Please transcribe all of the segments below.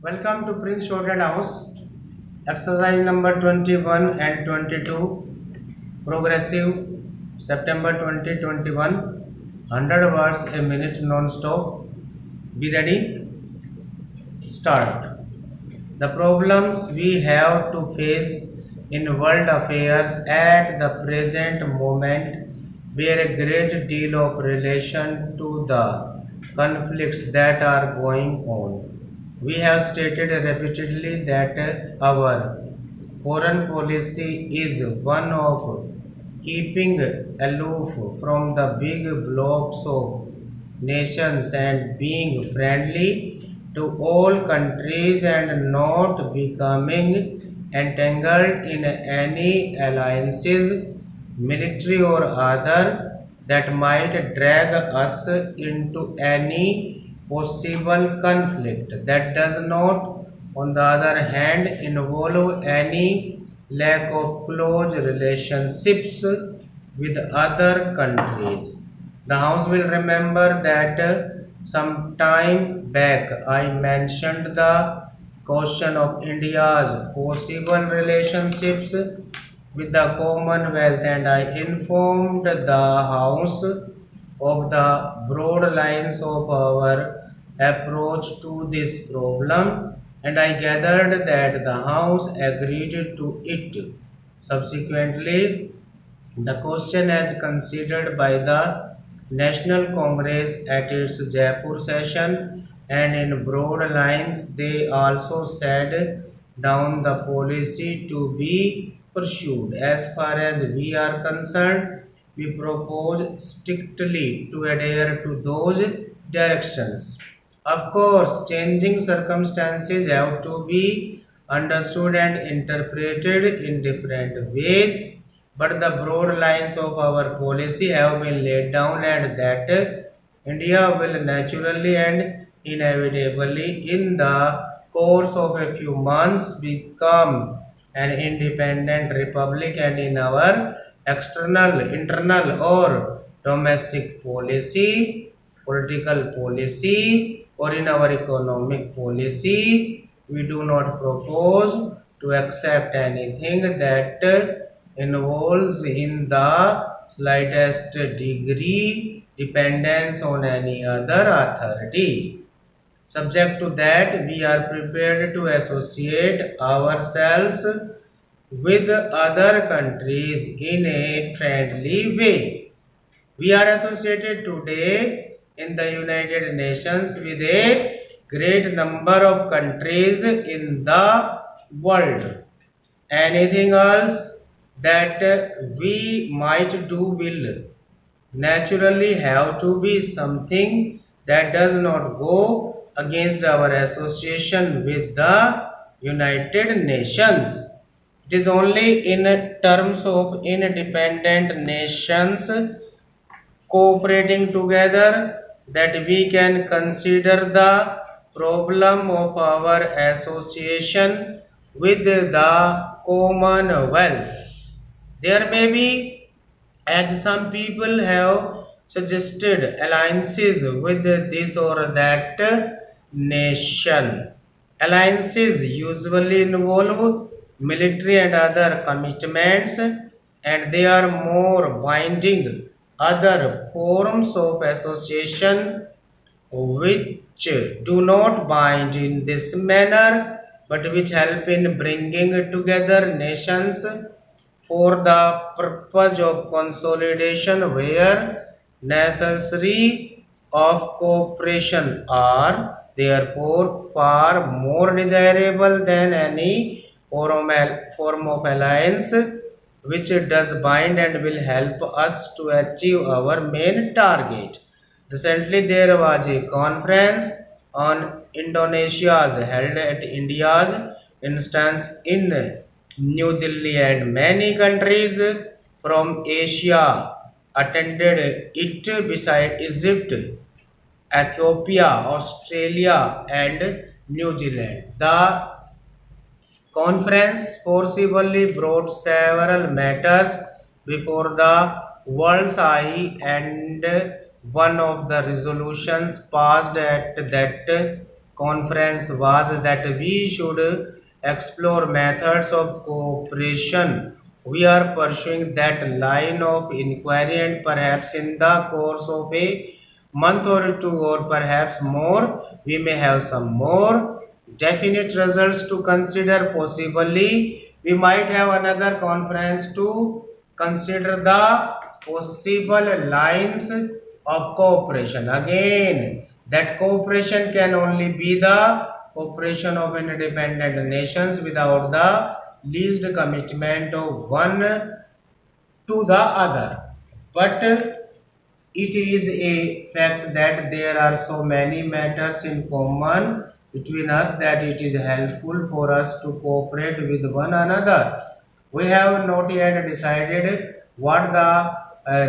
Welcome to Prince Shorted House. Exercise number 21 and 22. Progressive. September 2021. 100 words a minute non-stop. Be ready. Start. The problems we have to face in world affairs at the present moment bear a great deal of relation to the conflicts that are going on. We have stated repeatedly that our foreign policy is one of keeping aloof from the big blocks of nations and being friendly to all countries and not becoming entangled in any alliances, military or other, that might drag us into any possible conflict that does not, on the other hand, involve any lack of close relationships with other countries. The House will remember that some time back I mentioned the question of India's possible relationships with the Commonwealth, and I informed the House of the broad lines of our approach to this problem, and I gathered that the House agreed to it. Subsequently, the question as considered by the National Congress at its Jaipur session, and in broad lines they also set down the policy to be pursued. As far as we are concerned, we propose strictly to adhere to those directions. Of course, changing circumstances have to be understood and interpreted in different ways, but the broad lines of our policy have been laid down, and that India will naturally and inevitably, in the course of a few months, become an independent republic, and in our external, internal, or domestic policy, political policy, or in our economic policy, we do not propose to accept anything that involves in the slightest degree dependence on any other authority. Subject to that, we are prepared to associate ourselves with other countries in a friendly way. We are associated today in the United Nations with a great number of countries in the world. Anything else that we might do will naturally have to be something that does not go against our association with the United Nations. It is only in terms of independent nations cooperating together that we can consider the problem of our association with the Commonwealth. There may be, as some people have suggested, alliances with this or that nation. Alliances usually involve military and other commitments, and they are more binding. Other forms of association which do not bind in this manner, but which help in bringing together nations for the purpose of consolidation where necessary of cooperation are therefore far more desirable than any form of alliance which does bind and will help us to achieve our main target. Recently, there was a conference on Indonesia's held at India's instance in New Delhi, and many countries from Asia attended it beside Egypt, Ethiopia, Australia, and New Zealand. The conference forcibly brought several matters before the world's eye, and one of the resolutions passed at that conference was that we should explore methods of cooperation. We are pursuing that line of inquiry, and perhaps in the course of a month or two, or perhaps more, we may have some more definite results to consider. Possibly, we might have another conference to consider the possible lines of cooperation. Again, that cooperation can only be the cooperation of independent nations without the least commitment of one to the other. But it is a fact that there are so many matters in common between us that it is helpful for us to cooperate with one another. We have not yet decided what the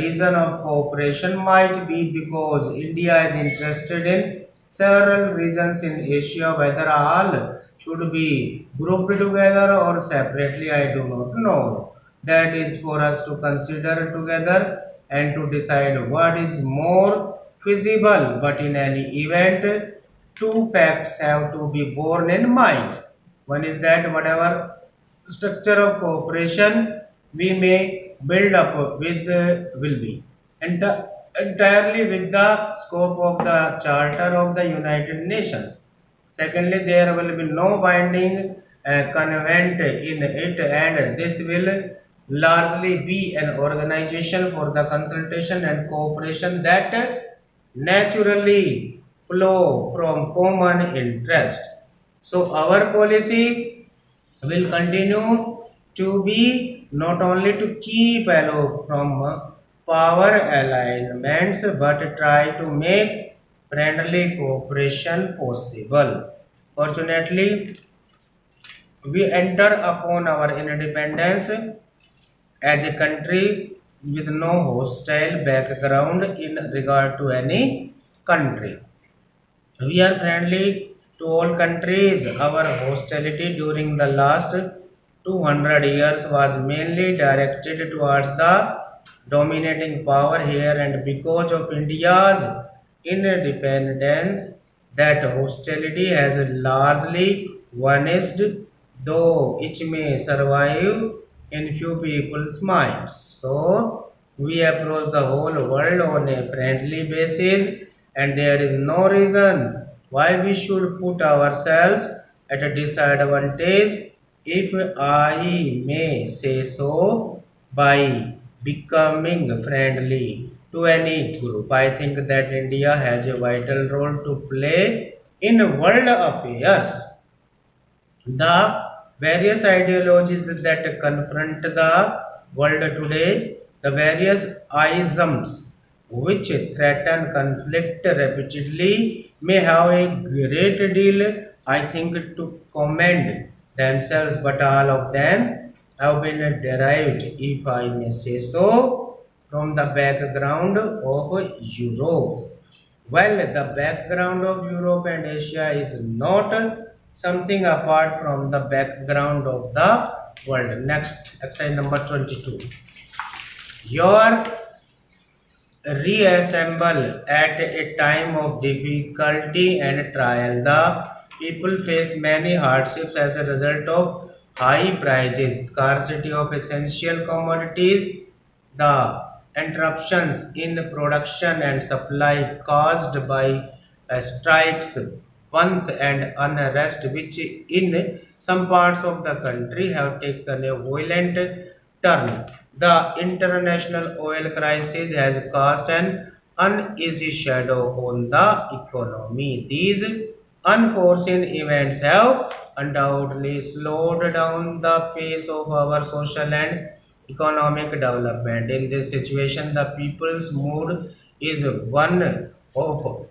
reason of cooperation might be, because India is interested in several regions in Asia. Whether all should be grouped together or separately, I do not know. That is for us to consider together and to decide what is more feasible. But in any event, two facts have to be borne in mind. One is that whatever structure of cooperation we may build up with will be entirely with the scope of the Charter of the United Nations. Secondly, there will be no binding convent in it, and this will largely be an organization for the consultation and cooperation that naturally flow from common interest. So, our policy will continue to be not only to keep aloof from power alignments, but try to make friendly cooperation possible. Fortunately, we enter upon our independence as a country with no hostile background in regard to any country. We are friendly to all countries. Our hostility during the last 200 years was mainly directed towards the dominating power here, and because of India's independence, that hostility has largely vanished, though it may survive in few people's minds. So, we approach the whole world on a friendly basis, and there is no reason why we should put ourselves at a disadvantage, if I may say so, by becoming friendly to any group. I think that India has a vital role to play in world affairs. The various ideologies that confront the world today, the various isms which threaten conflict repeatedly, may have a great deal, I think, to commend themselves, but all of them have been derived, if I may say so, from the background of Europe. Well, the background of Europe and Asia is not something apart from the background of the world. Next, exercise number 22. Your reassemble at a time of difficulty and trial. The people face many hardships as a result of high prices, scarcity of essential commodities, the interruptions in production and supply caused by strikes, funds, and unrest, which in some parts of the country have taken a violent turn. The international oil crisis has cast an uneasy shadow on the economy. These unforeseen events have undoubtedly slowed down the pace of our social and economic development. In this situation, the people's mood is one of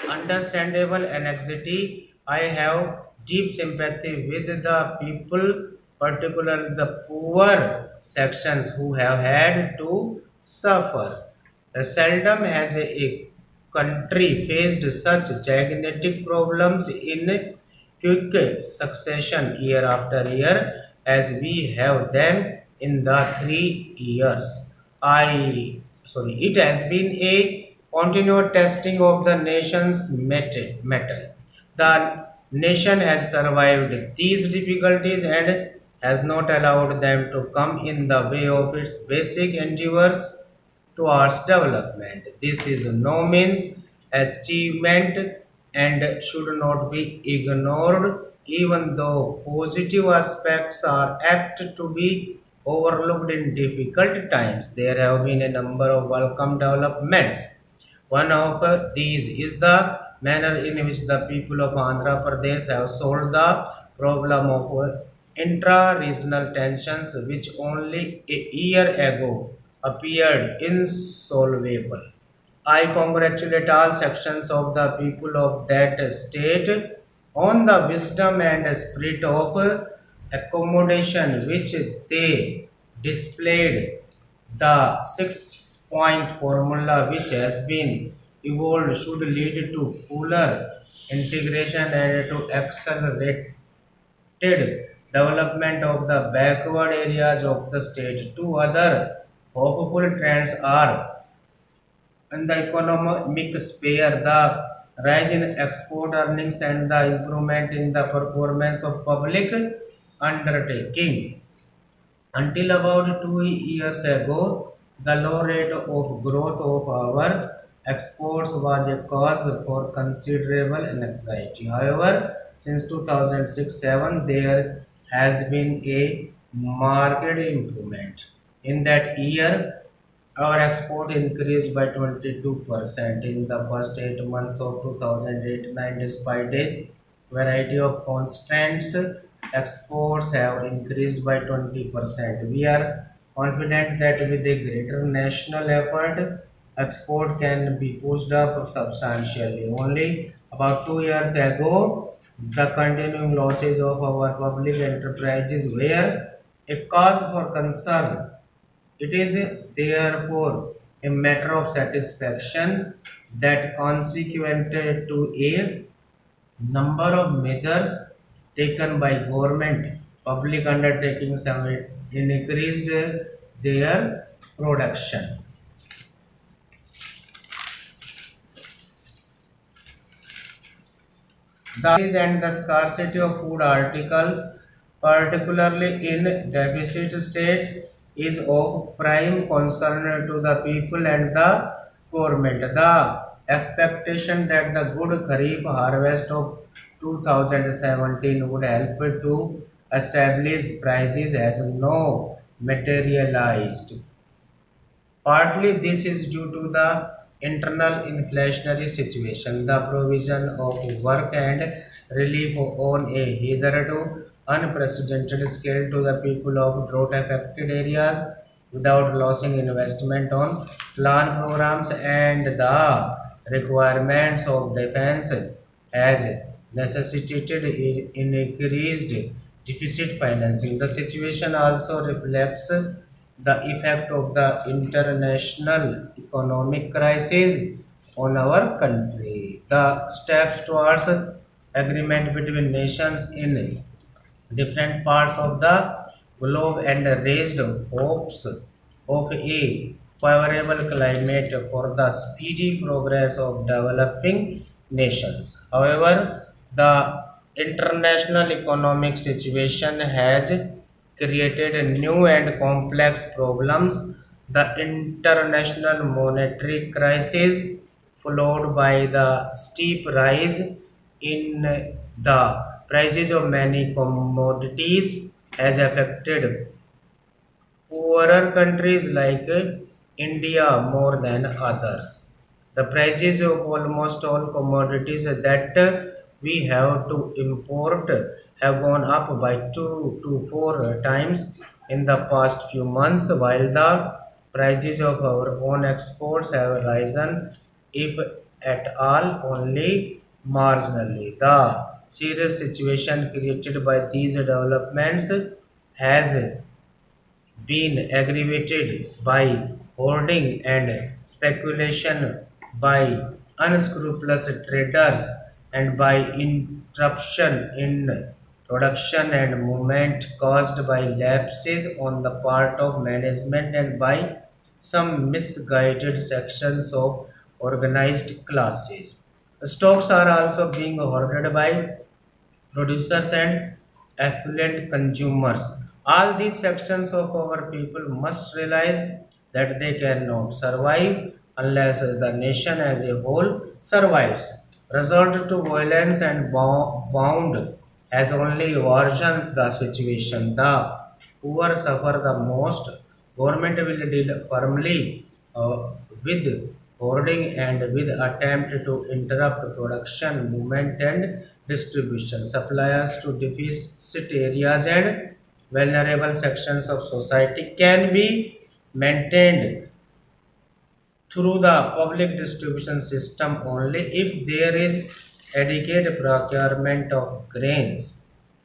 understandable anxiety. I have deep sympathy with the people, particularly the poor sections who have had to suffer. Seldom has a country faced such gigantic problems in quick succession year after year as we have them in the 3 years. It has been a continued testing of the nation's metal. The nation has survived these difficulties and has not allowed them to come in the way of its basic endeavors towards development. This is no means achievement and should not be ignored, even though positive aspects are apt to be overlooked in difficult times. There have been a number of welcome developments. One of these is the manner in which the people of Andhra Pradesh have solved the problem of intra-regional tensions which only a year ago appeared insolvable. I congratulate all sections of the people of that state on the wisdom and spirit of accommodation which they displayed. The 6 point formula which has been evolved should lead to fuller integration and to accelerated development of the backward areas of the state. Two other hopeful trends are in the economic sphere, the rise in export earnings and the improvement in the performance of public undertakings. Until about 2 years ago, the low rate of growth of our exports was a cause for considerable anxiety. However, since 2006-7, there has been a marked improvement. In that year, our export increased by 22% in the first 8 months of 2008-9 despite a variety of constraints. Exports have increased by 20%. We are confident that with a greater national effort, export can be pushed up substantially. Only about 2 years ago, the continuing losses of our public enterprises were a cause for concern. It is therefore a matter of satisfaction that consequent to a number of measures taken by government, public undertakings have increased their production. The and the scarcity of food articles, particularly in deficit states, is of prime concern to the people and the government. The expectation that the good Kharif harvest of 2017 would help to establish prices has no materialized. Partly this is due to the internal inflationary situation, the provision of work and relief on a hitherto unprecedented scale to the people of drought affected areas without losing investment on plan programs and the requirements of defense has necessitated increased deficit financing. The situation also reflects the effect of the international economic crisis on our country. The steps towards agreement between nations in different parts of the globe and raised hopes of a favorable climate for the speedy progress of developing nations. However, the international economic situation has created new and complex problems. The international monetary crisis, followed by the steep rise in the prices of many commodities, has affected poorer countries like India more than others. The prices of almost all commodities that we have to import have gone up by 2 to 4 times in the past few months, while the prices of our own exports have risen, if at all, only marginally. The serious situation created by these developments has been aggravated by hoarding and speculation by unscrupulous traders and by interruption in production and movement caused by lapses on the part of management and by some misguided sections of organized classes. Stocks are also being hoarded by producers and affluent consumers. All these sections of our people must realize that they cannot survive unless the nation as a whole survives. Resort to violence and bound has only worsens the situation. The poor suffer the most. Government will deal firmly with hoarding and with attempt to interrupt production, movement and distribution. Suppliers to deficit areas and vulnerable sections of society can be maintained through the public distribution system only if there is adequate procurement of grains.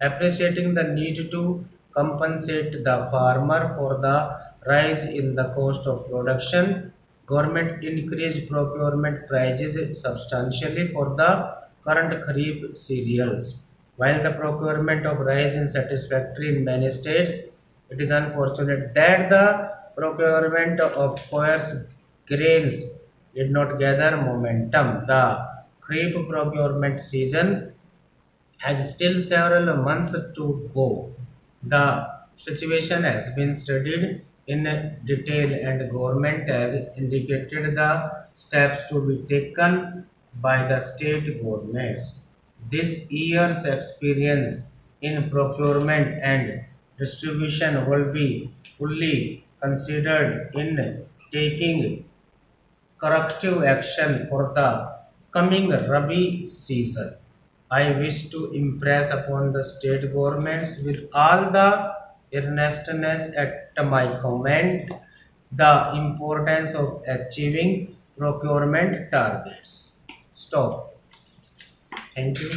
Appreciating the need to compensate the farmer for the rise in the cost of production, government increased procurement prices substantially for the current kharif cereals. While the procurement of rice is satisfactory in many states, it is unfortunate that the procurement of coarse grains did not gather momentum. The Kharif procurement season has still several months to go. The situation has been studied in detail and government has indicated the steps to be taken by the state governments. This year's experience in procurement and distribution will be fully considered in taking corrective action for the coming Rabi season. I wish to impress upon the state governments with all the earnestness at my command the importance of achieving procurement targets. Stop. Thank you.